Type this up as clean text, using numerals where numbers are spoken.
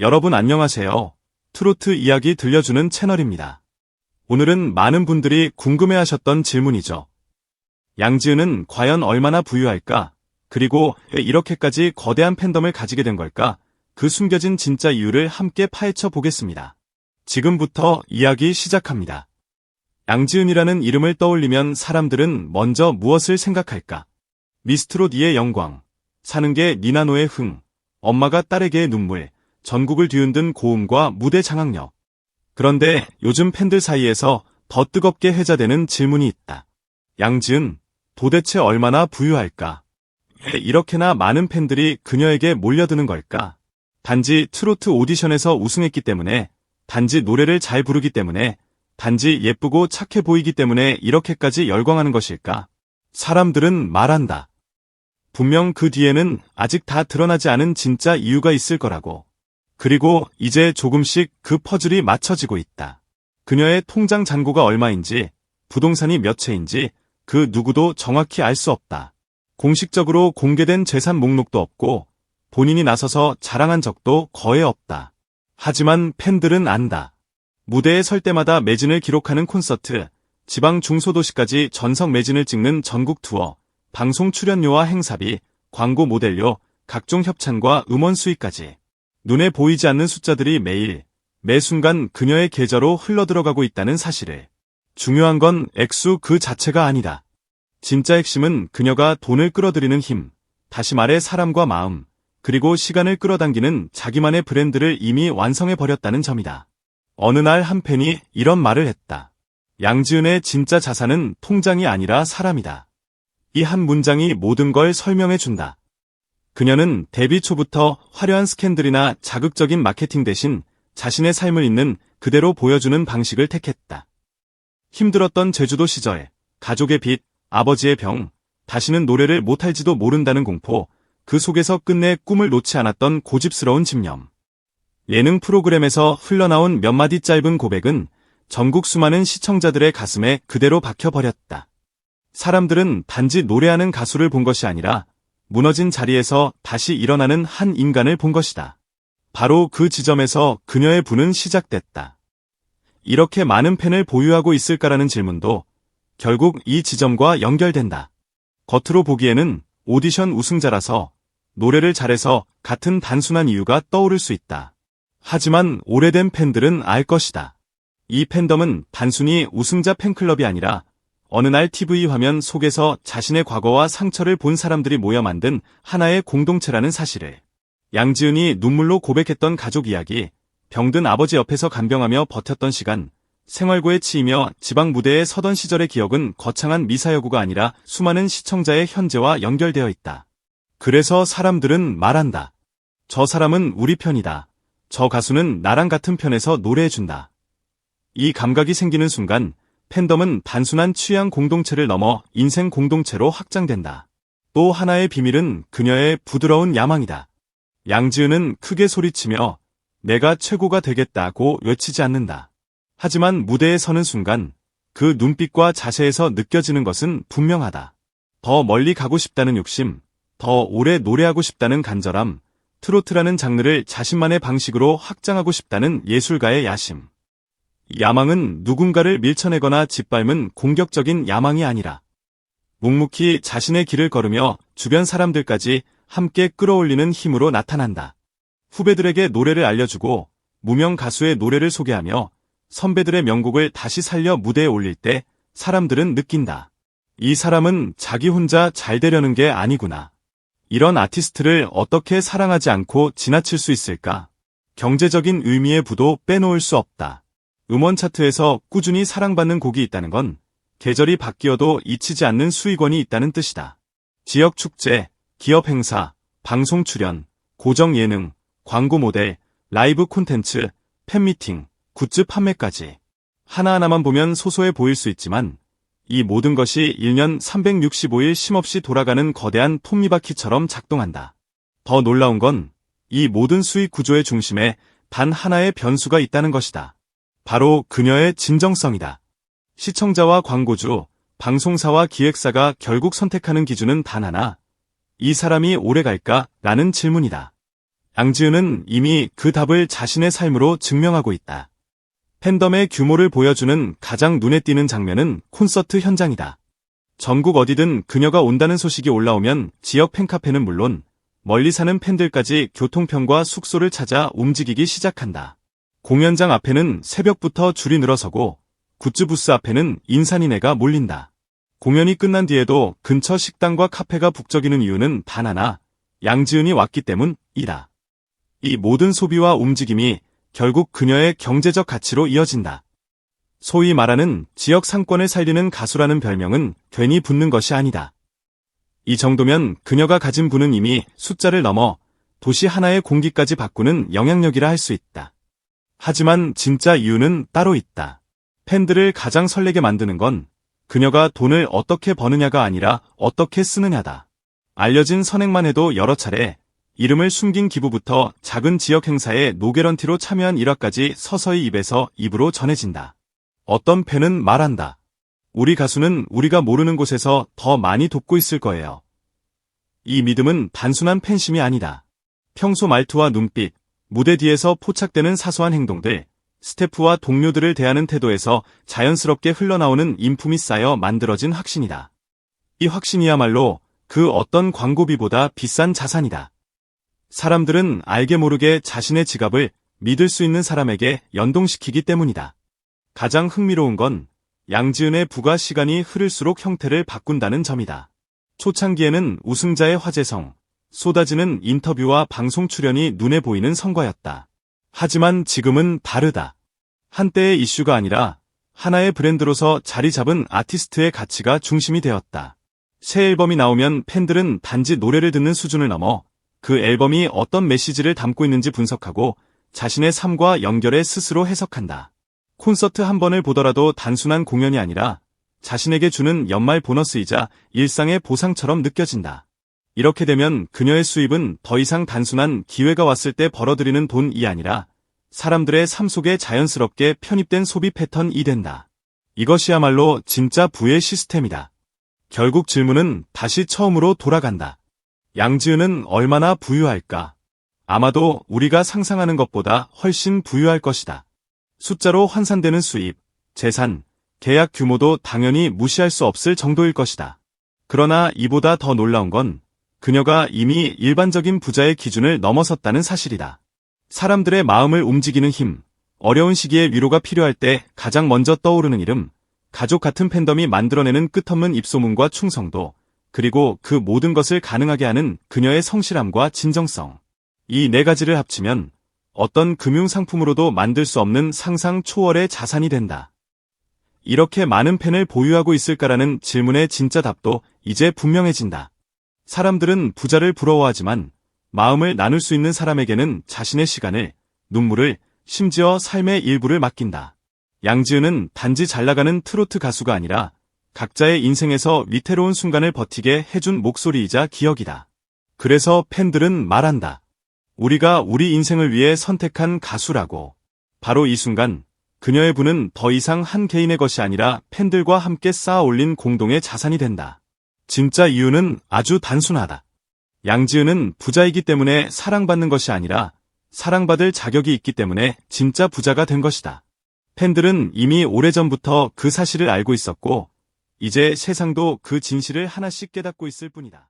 여러분 안녕하세요. 트로트 이야기 들려주는 채널입니다. 오늘은 많은 분들이 궁금해하셨던 질문이죠. 양지은은 과연 얼마나 부유할까? 그리고 왜 이렇게까지 거대한 팬덤을 가지게 된 걸까? 그 숨겨진 진짜 이유를 함께 파헤쳐 보겠습니다. 지금부터 이야기 시작합니다. 양지은이라는 이름을 떠올리면 사람들은 먼저 무엇을 생각할까? 미스트롯 2의 영광, 사는 게 니나노의 흥, 엄마가 딸에게의 눈물, 전국을 뒤흔든 고음과 무대 장악력. 그런데 요즘 팬들 사이에서 더 뜨겁게 회자되는 질문이 있다. 양지은, 도대체 얼마나 부유할까? 왜 이렇게나 많은 팬들이 그녀에게 몰려드는 걸까? 단지 트로트 오디션에서 우승했기 때문에, 단지 노래를 잘 부르기 때문에, 단지 예쁘고 착해 보이기 때문에 이렇게까지 열광하는 것일까? 사람들은 말한다. 분명 그 뒤에는 아직 다 드러나지 않은 진짜 이유가 있을 거라고. 그리고 이제 조금씩 그 퍼즐이 맞춰지고 있다. 그녀의 통장 잔고가 얼마인지, 부동산이 몇 채인지 그 누구도 정확히 알 수 없다. 공식적으로 공개된 재산 목록도 없고 본인이 나서서 자랑한 적도 거의 없다. 하지만 팬들은 안다. 무대에 설 때마다 매진을 기록하는 콘서트, 지방 중소도시까지 전석 매진을 찍는 전국 투어, 방송 출연료와 행사비, 광고 모델료, 각종 협찬과 음원 수익까지. 눈에 보이지 않는 숫자들이 매일, 매 순간 그녀의 계좌로 흘러들어가고 있다는 사실을. 중요한 건 액수 그 자체가 아니다. 진짜 핵심은 그녀가 돈을 끌어들이는 힘, 다시 말해 사람과 마음, 그리고 시간을 끌어당기는 자기만의 브랜드를 이미 완성해버렸다는 점이다. 어느 날 한 팬이 이런 말을 했다. 양지은의 진짜 자산은 통장이 아니라 사람이다. 이 한 문장이 모든 걸 설명해준다. 그녀는 데뷔 초부터 화려한 스캔들이나 자극적인 마케팅 대신 자신의 삶을 있는 그대로 보여주는 방식을 택했다. 힘들었던 제주도 시절, 가족의 빚, 아버지의 병, 다시는 노래를 못할지도 모른다는 공포, 그 속에서 끝내 꿈을 놓지 않았던 고집스러운 집념. 예능 프로그램에서 흘러나온 몇 마디 짧은 고백은 전국 수많은 시청자들의 가슴에 그대로 박혀버렸다. 사람들은 단지 노래하는 가수를 본 것이 아니라 무너진 자리에서 다시 일어나는 한 인간을 본 것이다. 바로 그 지점에서 그녀의 부는 시작됐다. 이렇게 많은 팬을 보유하고 있을까라는 질문도 결국 이 지점과 연결된다. 겉으로 보기에는 오디션 우승자라서, 노래를 잘해서 같은 단순한 이유가 떠오를 수 있다. 하지만 오래된 팬들은 알 것이다. 이 팬덤은 단순히 우승자 팬클럽이 아니라 어느 날 TV 화면 속에서 자신의 과거와 상처를 본 사람들이 모여 만든 하나의 공동체라는 사실을. 양지은이 눈물로 고백했던 가족 이야기, 병든 아버지 옆에서 간병하며 버텼던 시간, 생활고에 치이며 지방 무대에 서던 시절의 기억은 거창한 미사여구가 아니라 수많은 시청자의 현재와 연결되어 있다. 그래서 사람들은 말한다. 저 사람은 우리 편이다. 저 가수는 나랑 같은 편에서 노래해준다. 이 감각이 생기는 순간 팬덤은 단순한 취향 공동체를 넘어 인생 공동체로 확장된다. 또 하나의 비밀은 그녀의 부드러운 야망이다. 양지은은 크게 소리치며 내가 최고가 되겠다고 외치지 않는다. 하지만 무대에 서는 순간 그 눈빛과 자세에서 느껴지는 것은 분명하다. 더 멀리 가고 싶다는 욕심, 더 오래 노래하고 싶다는 간절함, 트로트라는 장르를 자신만의 방식으로 확장하고 싶다는 예술가의 야심. 야망은 누군가를 밀쳐내거나 짓밟은 공격적인 야망이 아니라 묵묵히 자신의 길을 걸으며 주변 사람들까지 함께 끌어올리는 힘으로 나타난다. 후배들에게 노래를 알려주고 무명 가수의 노래를 소개하며 선배들의 명곡을 다시 살려 무대에 올릴 때 사람들은 느낀다. 이 사람은 자기 혼자 잘 되려는 게 아니구나. 이런 아티스트를 어떻게 사랑하지 않고 지나칠 수 있을까? 경제적인 의미의 부도 빼놓을 수 없다. 음원 차트에서 꾸준히 사랑받는 곡이 있다는 건 계절이 바뀌어도 잊히지 않는 수익원이 있다는 뜻이다. 지역 축제, 기업 행사, 방송 출연, 고정 예능, 광고 모델, 라이브 콘텐츠, 팬미팅, 굿즈 판매까지. 하나하나만 보면 소소해 보일 수 있지만 이 모든 것이 1년 365일 쉼없이 돌아가는 거대한 톱니바퀴처럼 작동한다. 더 놀라운 건 이 모든 수익 구조의 중심에 단 하나의 변수가 있다는 것이다. 바로 그녀의 진정성이다. 시청자와 광고주, 방송사와 기획사가 결국 선택하는 기준은 단 하나. 이 사람이 오래 갈까? 라는 질문이다. 양지은은 이미 그 답을 자신의 삶으로 증명하고 있다. 팬덤의 규모를 보여주는 가장 눈에 띄는 장면은 콘서트 현장이다. 전국 어디든 그녀가 온다는 소식이 올라오면 지역 팬카페는 물론 멀리 사는 팬들까지 교통편과 숙소를 찾아 움직이기 시작한다. 공연장 앞에는 새벽부터 줄이 늘어서고 굿즈 부스 앞에는 인산인해가 몰린다. 공연이 끝난 뒤에도 근처 식당과 카페가 북적이는 이유는 단 하나, 양지은이 왔기 때문이다. 이 모든 소비와 움직임이 결국 그녀의 경제적 가치로 이어진다. 소위 말하는 지역 상권을 살리는 가수라는 별명은 괜히 붙는 것이 아니다. 이 정도면 그녀가 가진 부는 이미 숫자를 넘어 도시 하나의 공기까지 바꾸는 영향력이라 할 수 있다. 하지만 진짜 이유는 따로 있다. 팬들을 가장 설레게 만드는 건 그녀가 돈을 어떻게 버느냐가 아니라 어떻게 쓰느냐다. 알려진 선행만 해도 여러 차례 이름을 숨긴 기부부터 작은 지역 행사에 노게런티로 참여한 일화까지 서서히 입에서 입으로 전해진다. 어떤 팬은 말한다. 우리 가수는 우리가 모르는 곳에서 더 많이 돕고 있을 거예요. 이 믿음은 단순한 팬심이 아니다. 평소 말투와 눈빛, 무대 뒤에서 포착되는 사소한 행동들, 스태프와 동료들을 대하는 태도에서 자연스럽게 흘러나오는 인품이 쌓여 만들어진 확신이다. 이 확신이야말로 그 어떤 광고비보다 비싼 자산이다. 사람들은 알게 모르게 자신의 지갑을 믿을 수 있는 사람에게 연동시키기 때문이다. 가장 흥미로운 건 양지은의 부가 시간이 흐를수록 형태를 바꾼다는 점이다. 초창기에는 우승자의 화제성, 쏟아지는 인터뷰와 방송 출연이 눈에 보이는 성과였다. 하지만 지금은 다르다. 한때의 이슈가 아니라 하나의 브랜드로서 자리 잡은 아티스트의 가치가 중심이 되었다. 새 앨범이 나오면 팬들은 단지 노래를 듣는 수준을 넘어 그 앨범이 어떤 메시지를 담고 있는지 분석하고 자신의 삶과 연결해 스스로 해석한다. 콘서트 한 번을 보더라도 단순한 공연이 아니라 자신에게 주는 연말 보너스이자 일상의 보상처럼 느껴진다. 이렇게 되면 그녀의 수입은 더 이상 단순한 기회가 왔을 때 벌어들이는 돈이 아니라 사람들의 삶 속에 자연스럽게 편입된 소비 패턴이 된다. 이것이야말로 진짜 부의 시스템이다. 결국 질문은 다시 처음으로 돌아간다. 양지은은 얼마나 부유할까? 아마도 우리가 상상하는 것보다 훨씬 부유할 것이다. 숫자로 환산되는 수입, 재산, 계약 규모도 당연히 무시할 수 없을 정도일 것이다. 그러나 이보다 더 놀라운 건 그녀가 이미 일반적인 부자의 기준을 넘어섰다는 사실이다. 사람들의 마음을 움직이는 힘, 어려운 시기에 위로가 필요할 때 가장 먼저 떠오르는 이름, 가족 같은 팬덤이 만들어내는 끝없는 입소문과 충성도, 그리고 그 모든 것을 가능하게 하는 그녀의 성실함과 진정성. 이 네 가지를 합치면 어떤 금융상품으로도 만들 수 없는 상상 초월의 자산이 된다. 이렇게 많은 팬을 보유하고 있을까라는 질문의 진짜 답도 이제 분명해진다. 사람들은 부자를 부러워하지만 마음을 나눌 수 있는 사람에게는 자신의 시간을, 눈물을, 심지어 삶의 일부를 맡긴다. 양지은은 단지 잘나가는 트로트 가수가 아니라 각자의 인생에서 위태로운 순간을 버티게 해준 목소리이자 기억이다. 그래서 팬들은 말한다. 우리가 우리 인생을 위해 선택한 가수라고. 바로 이 순간 그녀의 부는 더 이상 한 개인의 것이 아니라 팬들과 함께 쌓아 올린 공동의 자산이 된다. 진짜 이유는 아주 단순하다. 양지은은 부자이기 때문에 사랑받는 것이 아니라 사랑받을 자격이 있기 때문에 진짜 부자가 된 것이다. 팬들은 이미 오래전부터 그 사실을 알고 있었고 이제 세상도 그 진실을 하나씩 깨닫고 있을 뿐이다.